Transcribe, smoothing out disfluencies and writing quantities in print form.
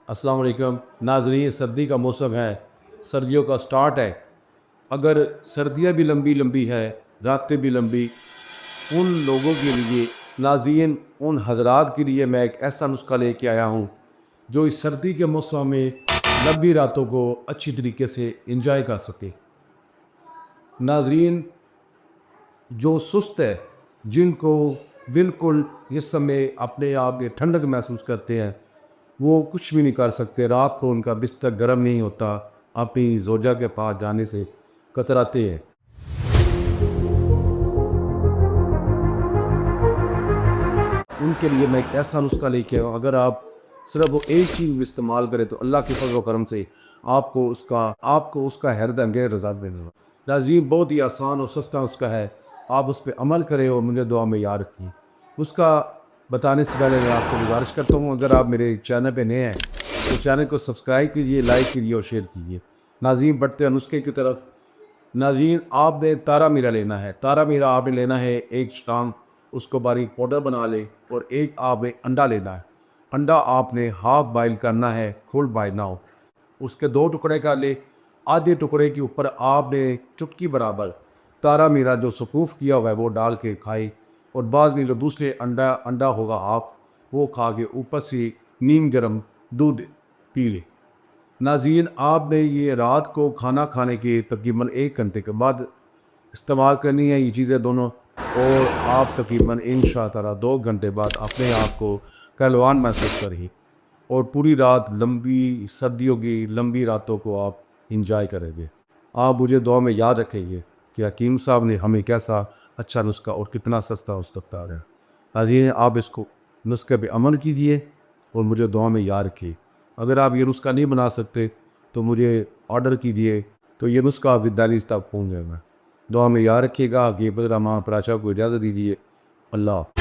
अस्सलाम वालेकुम नाज़रीन। सर्दी का मौसम है, सर्दियों का स्टार्ट है। अगर सर्दियाँ भी लंबी लंबी है, रातें भी लंबी, उन लोगों के लिए नाज़रीन, उन हजरात के लिए मैं एक ऐसा नुस्खा लेके आया हूँ जो इस सर्दी के मौसम में लंबी रातों को अच्छी तरीके से इंजॉय कर सके। नाज़रीन, जो सुस्त है, जिनको बिल्कुल इस समय अपने आप में ठंडक महसूस करते हैं, वो कुछ भी नहीं कर सकते। रात को उनका बिस्तर गर्म नहीं होता, अपनी ज़ौजा के पास जाने से कतराते हैं। उनके लिए मैं एक ऐसा नुस्खा लेके आया हूँ, अगर आप सिर्फ वो एक चीज़ इस्तेमाल करें तो अल्लाह के फजल व करम से आपको उसका हैरत अंगेज रिजल्ट मिलेगा। नाज़रीन, बहुत ही आसान और सस्ता उसका है, आप उस पर अमल करें और मुझे दुआ में याद रखिए। उसका बताने से पहले मैं आपसे गुजारिश करता हूँ, अगर आप मेरे चैनल पे नए हैं तो चैनल को सब्सक्राइब कीजिए, लाइक कीजिए और शेयर कीजिए। नाज़रीन, बढ़ते हैं नुस्खे की तरफ। नाज़रीन, आपने तारा मीरा लेना है। तारा मीरा आपने लेना है एक शाम, उसको बारीक पाउडर बना ले। और एक आपने अंडा लेना है। अंडा आपने हाफ बॉयल करना है, फुल बॉयल ना हो। उसके दो टुकड़े कर ले। आधे टुकड़े के ऊपर आपने चुटकी बराबर तारा मीरा जो सकूफ़ किया हुआ है वो डाल के खाए। और बाद में जो दूसरे अंडा अंडा होगा आप वो खा के ऊपर से नीम गर्म दूध पी ले। नाज़रीन, आपने ये रात को खाना खाने के तकरीबन 1 घंटे के बाद इस्तेमाल करनी है ये चीज़ें दोनों। और आप तकरीबन इंशाअल्लाह 2 घंटे बाद अपने आप को कहलवान महसूस करेंगे। और पूरी रात लंबी सर्दियों की लंबी रातों को आप इंजॉय करेंगे। आप मुझे दुआ में याद रखेंगे कि हकीम साहब ने हमें कैसा अच्छा नुस्खा और कितना सस्ता उसका बता रहे हैं। नाज़रीन, आप इसको नुस्खे पे अमल कीजिए और मुझे दुआ में याद रखिए। अगर आप ये नुस्खा नहीं बना सकते तो मुझे ऑर्डर कीजिए, तो ये नुस्खा आप दिल्ली तक पहुँच जाएगा। दुआ में याद रखिएगा। गेबल रहमान प्राचा को इजाज़त दीजिए। अल्लाह।